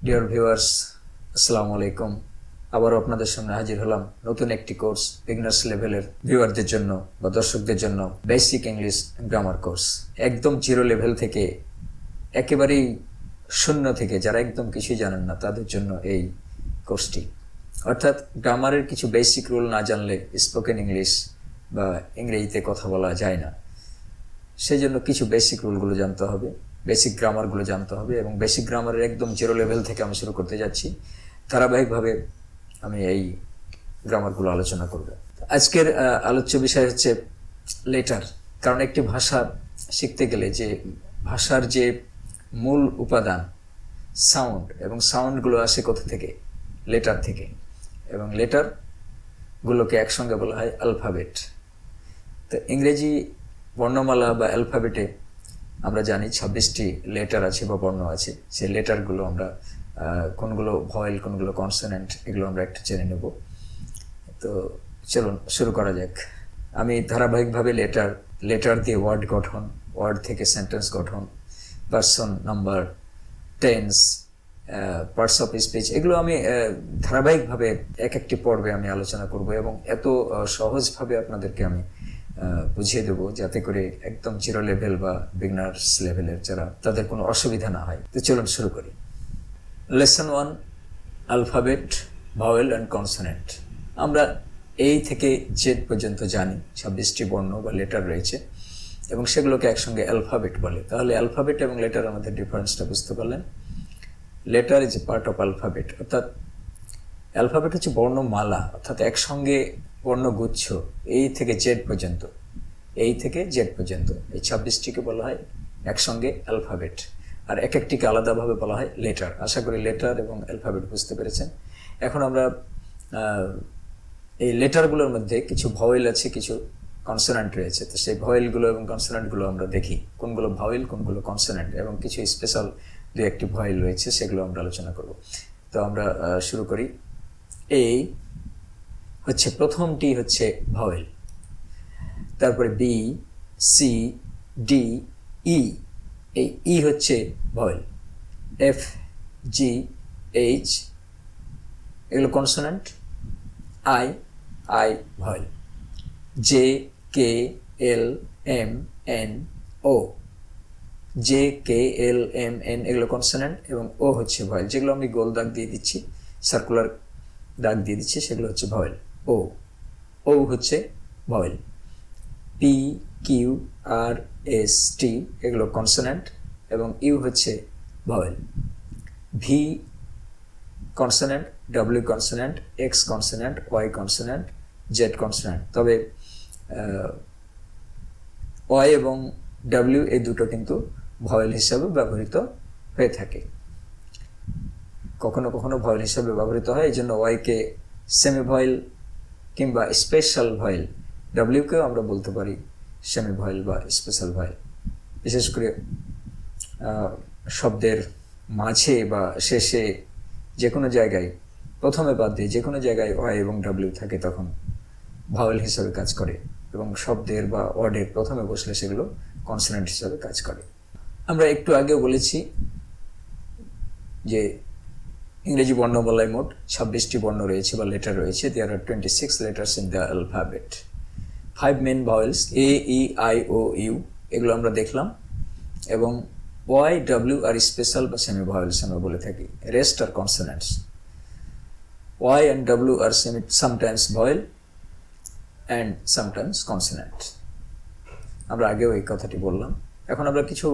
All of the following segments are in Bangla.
ডিয়ার ভিউয়ার্স, আসসালামু আলাইকুম। আবারও আপনাদের সামনে হাজির হলাম নতুন একটি কোর্স, বিগনার্স লেভেলের ভিউয়ারদের জন্য বা দর্শকদের জন্য বেসিক ইংলিশ গ্রামার কোর্স। একদম জিরো লেভেল থেকে, একেবারেই শূন্য থেকে, যারা একদম কিছুই জানেন না তাদের জন্য এই কোর্সটি। অর্থাৎ গ্রামারের কিছু বেসিক রুল না জানলে স্পোকেন ইংলিশ বা ইংরেজিতে কথা বলা যায় না। সেই জন্য কিছু বেসিক রুলগুলো জানতে হবে, বেসিক গ্রামারগুলো জানতে হবে, এবং বেসিক গ্রামারের একদম জিরো লেভেল থেকে আমি শুরু করতে যাচ্ছি। ধারাবাহিকভাবে আমি এই গ্রামারগুলো আলোচনা করব। আজকের আলোচ্য বিষয় হচ্ছে লেটার। কারণ একটি ভাষা শিখতে গেলে যে ভাষার যে মূল উপাদান সাউন্ড, এবং সাউন্ডগুলো আসে কোথা থেকে? লেটার থেকে। এবং লেটারগুলোকে একসঙ্গে বলা হয় অ্যালফাবেট। তো ইংরেজি বর্ণমালা বা অ্যালফাবেটে আমরা জানি 26টি লেটার আছে বা বর্ণ আছে। সেই লেটারগুলো আমরা কোনগুলো ভয়েল, কোনগুলো কনসোনেন্ট, এগুলো আমরা একটু জেনে নেব। তো চলুন শুরু করা যাক। আমি ধারাবাহিকভাবে লেটার দিয়ে ওয়ার্ড গঠন, ওয়ার্ড থেকে সেন্টেন্স গঠন, person, number, tense, parts of speech, এগুলো আমি ধারাবাহিকভাবে এক একটি পর্বে আমি আলোচনা করব, এবং এত সহজভাবে আপনাদেরকে আমি বুঝিয়ে দেবো যাতে করে একদম জিরো লেভেল বা বিগনার্স লেভেলের যারা, তাদের কোনো অসুবিধা না হয়। তো চলুন শুরু করি। Lesson 1, alphabet, vowel and consonant. আমরা এই থেকে জেড পর্যন্ত জানি 26টি বর্ণ বা লেটার রয়েছে, এবং সেগুলোকে একসঙ্গে অ্যালফাবেট বলে। তাহলে অ্যালফাবেট এবং লেটারের মধ্যে ডিফারেন্সটা বুঝতে পারলেন। Letter is a part of alphabet, অর্থাৎ অ্যালফাবেট হচ্ছে বর্ণমালা, অর্থাৎ একসঙ্গে বর্ণগুচ্ছ এই থেকে জেড পর্যন্ত, এই থেকে জেড পর্যন্ত এই 26টিকে বলা হয় একসঙ্গে অ্যালফাবেট, আর এক একটিকে আলাদাভাবে বলা হয় লেটার। আশা করি লেটার এবং অ্যালফাবেট বুঝতে পেরেছেন। এখন আমরা এই লেটারগুলোর মধ্যে কিছু ভাওয়েল আছে, কিছু কনসোনেন্ট রয়েছে। তো সেই ভাওয়েলগুলো এবং কনসোনেন্টগুলো আমরা দেখি, কোনগুলো ভাওয়েল, কোনগুলো কনসোনেন্ট, এবং কিছু স্পেশাল দু একটি ভাওয়েল রয়েছে, সেগুলো আমরা আলোচনা করব। তো আমরা শুরু করি। এই হচ্ছে প্রথমটি হচ্ছে ভাওয়েল, তারপরে বি, সি, ডি, ই, এই ই হচ্ছে ভাওয়েল। এফ, জি, এইচ এগুলো consonant. I, I vowel. J, K, L, M, N, O, J, K, L, M, N এগুলো কনসোনেন্ট, এবং ও হচ্ছে ভাওয়েল। যেগুলো আমি গোল দাগ দিয়ে দিচ্ছি, সার্কুলার দাগ দিয়ে দিচ্ছি, সেগুলো হচ্ছে ভাওয়েল। ও, ও হচ্ছে vowel. P, Q, R, S, T এগুলো কনসোনেন্ট, এবং ইউ হচ্ছে vowel. V consonant, W consonant, X consonant, Y consonant, Z consonant. তবে ওয়াই এবং ডব্লিউ এই দুটো কিন্তু ভাওয়েল হিসাবে ব্যবহৃত হয়ে থাকে, কখনো কখনো ভাওয়েল হিসাবে ব্যবহৃত হয়। এই জন্য ওয়াইকে সেমি ভাওয়েল কিংবা স্পেশাল ভাওয়েল, ডব্লিউকেও আমরা বলতে পারি সেমি ভাওয়েল বা স্পেশাল ভাওয়েল। বিশেষ করে শব্দের মাঝে বা শেষে যে কোনো জায়গায়, প্রথমে বাদ দিয়ে যে কোনো জায়গায় ওয়াই এবং ডব্লিউ থাকে, তখন ভাওয়েল হিসাবে কাজ করে, এবং শব্দের বা ওয়ার্ডের প্রথমে বসলে সেগুলো কনসোনেন্ট হিসাবে কাজ করে। আমরা একটু আগেও বলেছি যে ইংরেজি বর্ণমালায় মোট 26টি বর্ণ রয়েছে বা লেটার রয়েছে। দেয়ার আর 26 letters in the alphabet. 5 main vowels, A, E, I, O, U এগুলো আমরা দেখলাম, এবং Y, W আর স্পেশাল বা সেমি ভাওয়েলস আমরা বলে থাকি। রেস্ট আর consonants. Y and W are sometimes vowel and sometimes consonant. আমরা আগেও এই কথাটি বললাম। এখন আমরা কিছু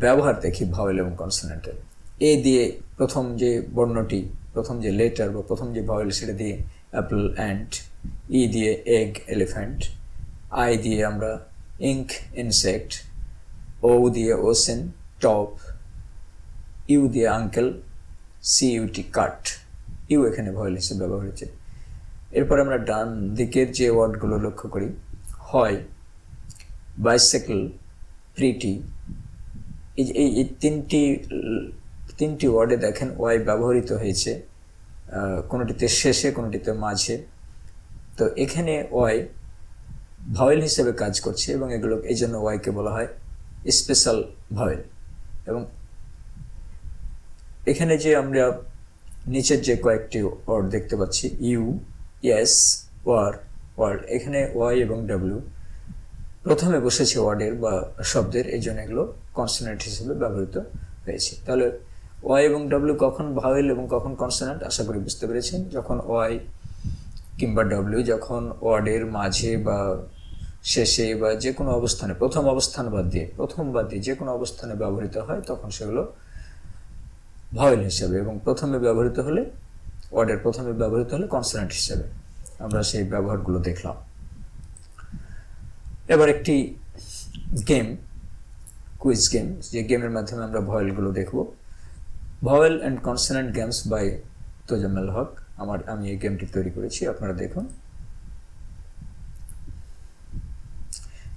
ব্যবহার দেখি ভাওয়েল এবং কনসোনেন্টের। এ দিয়ে প্রথম যে বর্ণটি, প্রথম যে লেটার বা প্রথম যে ভাওয়েল, সেটা দিয়ে অ্যাপল, অ্যান্ট। ই দিয়ে এগ, এলিফ্যান্ট। আই দিয়ে আমরা ইঙ্ক, ইনসেক্ট। ও দিয়ে ওসেন, টপ। ইউ দিয়ে uncle, C U T cut. U এখানে ভাওয়েল হিসেবে ব্যবহার হয়েছে। এরপর আমরা ডান দিকের যে ওয়ার্ডগুলো লক্ষ্য করি, হয়, বাইসাইকেল, প্রিটি, এই তিনটি ওয়ার্ডে দেখেন ওয়াই ব্যবহৃত হয়েছে, কোনোটিতে শেষে, কোনোটিতে মাঝে। তো এখানে ওয়াই ভাওয়েল হিসেবে কাজ করছে, এবং এগুলো এই জন্য ওয়াইকে বলা হয় স্পেশাল ভাওয়েল। এবং এখানে যে আমরা নিচের যে কয়েকটি ওয়ার্ড দেখতে পাচ্ছি, ইউ, ইয়েস, ওয়ার, ওয়ার্ড, এখানে ওয়াই এবং ডাব্লিউ প্রথমে বসেছে ওয়ার্ডের বা শব্দের, এই জন্য এগুলো কনসোনেন্ট হিসেবে ব্যবহৃত হয়েছে। তাহলে ওয়াই এবং ডাব্লিউ কখন ভাওয়েল এবং কখন কনসোনেন্ট আশা করি বুঝতে পেরেছেন। যখন ওয়াই কিংবা ডাব্লিউ যখন ওয়ার্ডের মাঝে বা শেষে বা যে কোনো অবস্থানে প্রথম বাদ দিয়ে যে কোনো অবস্থানে ব্যবহৃত হয় তখন সেগুলো ভাওয়েল হিসেবে, এবং ওয়ার্ডের প্রথমে ব্যবহৃত হলে কনসোনেন্ট হিসেবে। আমরা সেই ব্যবহারগুলো দেখলাম। এবার একটি গেম, কুইজ গেম, যে গেমের মাধ্যমে আমরা ভাওয়েলগুলো দেখব। Vowel and consonant games by Tozammel Haque. আমি এই গেমটি তৈরি করেছি, আপনারা দেখুন।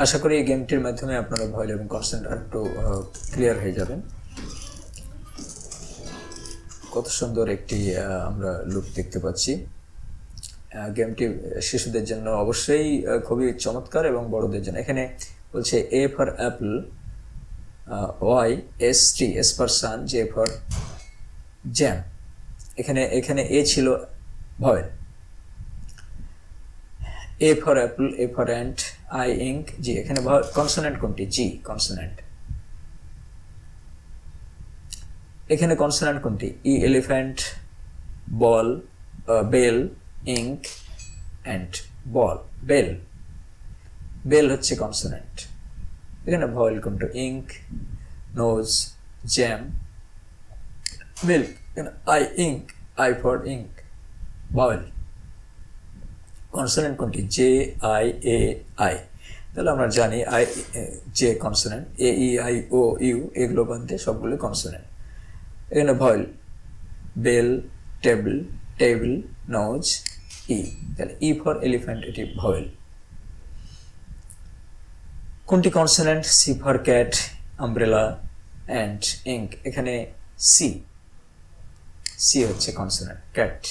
আশা করি এই গেমটির মাধ্যমে আপনারা ভাওয়েল এবং কনসোনেন্ট আরেকটু ক্লিয়ার হয়ে যাবেন। কত সুন্দর একটি আমরা লুক দেখতে পাচ্ছি। গেমটি শিশুদের জন্য অবশ্যই খুবই চমৎকার এবং বড়দের জন্য। এখানে বলছে A for apple, Y, S T, S for sun, J for jam. এখানে এ ছিল vowel. A for apple, A for ant, I ink, G. এখানে কনসোনেন্ট কোনটি? G consonant. এখানে কনসোনেন্ট কোনটি? E elephant, ball, bell, ink, and ball, bell. Bell হচ্ছে কনসোনেন্ট। এখানে ভাওয়েল কোনটা? Ink, nose, jam, milk. এখানে I ink, I for ink, vowel. Consonant কোনটি? J, I, A, I. তাহলে আমরা জানি I, J consonant, A, E, I, O, U এগুলো বাদে সবগুলো কনসোনেন্ট। এখানে vowel bell, table, table, nose, E. তাহলে ই ফর এলিফ্যান্ট, এটি ভাওয়েল। কোনটি consonant? C for cat, umbrella, and ink. এখানে সি হচ্ছে কনসোনেন্ট, ক্যাট।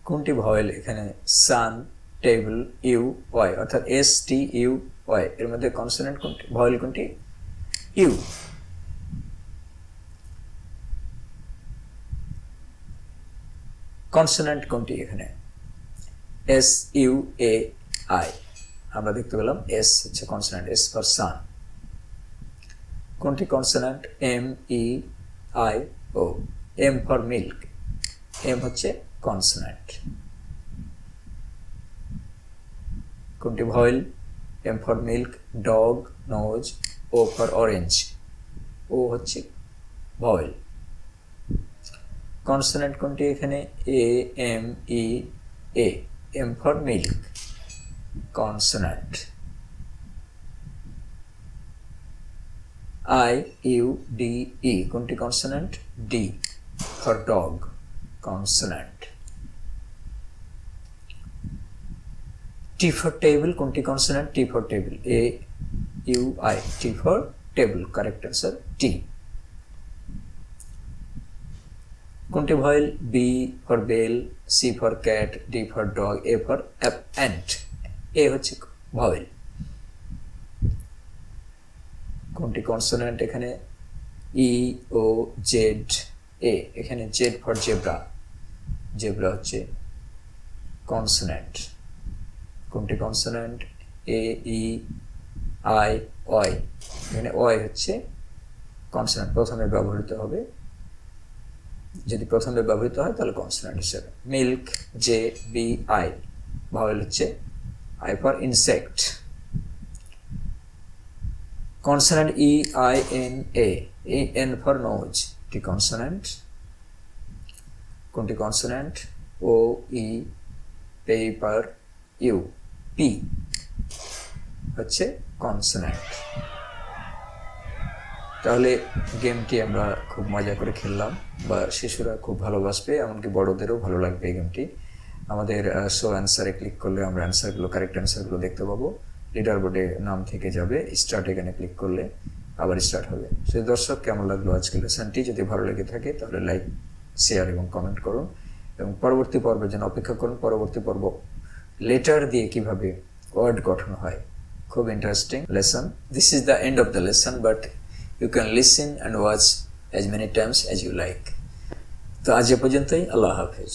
কোনটি ভাওয়েল? এখানে সান, টেবিল, ইউ, ওয়াই, অর্থাৎ এস টি ইউ ওয়াই এর মধ্যে কনসোনেন্ট কোনটি? ভাওয়েল কোনটি? ইউ। কনসোনেন্ট কোনটি? এখানে এস, ইউ, এ, আই। আমরা দেখতে পেলাম এস হচ্ছে কনসোনেন্ট, এস ফর সান। কোনটি consonant? M, E, I, O. M for milk, M হচ্ছে কনসোনেন্ট। কোনটি vowel? M for milk, dog, nose, O for orange, O হচ্ছে ভাওয়েল। কনসোনেন্ট কোনটি? এখানে A, M, E, A. M for milk, consonant. I, U, D, E. কোনটি consonant? D for dog, consonant. T for table, কোনটি consonant? T for table, A, U, I, T for table, correct answer T. কোনটি vowel? B for bell, C for cat, D for dog, A for ant, A হচ্ছে ভাওয়েল। কোনটি কনসোনেন্ট? এখানে ই, ও, জেড, এ। এখানে জেড ফর জেব্রা, জেব্রা হচ্ছে কনসোনেন্ট। কোনটি consonant? A, E, I, Y. এখানে ওয়াই হচ্ছে কনসোনেন্ট, প্রথমে ব্যবহৃত হবে। যদি প্রথমে ব্যবহৃত হয় তাহলে কনসোনেন্ট হিসেবে। Milk, J, B, I. Vowel হচ্ছে I for insect. Consonant E, I, N, A. N for nose, এটি কনসোনেন্ট। কোনটি consonant? O, E, paper, U, P হচ্ছে কনসোনেন্ট। তাহলে গেমটি আমরা খুব মজা করে খেললাম, বা শিশুরা খুব ভালোবাসবে, এমনকি বড়দেরও ভালো লাগবে এই গেমটি। আমাদের শো অ্যান্সারে ক্লিক করলে আমরা অ্যান্সারগুলো, কারেক্ট অ্যান্সারগুলো দেখতে পাবো। লিডার বোর্ডে নাম থেকে যাবে, স্টার্ট এখানে ক্লিক করলে আবার স্টার্ট হবে। সেই দর্শক, কেমন লাগলো আজকের লেসনটি? যদি ভালো লেগে থাকে তাহলে লাইক, শেয়ার এবং কমেন্ট করুন, এবং পরবর্তী পর্বের জন্য অপেক্ষা করুন। পরবর্তী পর্ব লেটার দিয়ে কিভাবে ওয়ার্ড গঠন হয়, খুব interesting lesson. This is the end of the lesson, but You can listen and watch as many times as you like. তো আজ এ পর্যন্তই, আল্লাহ হাফেজ।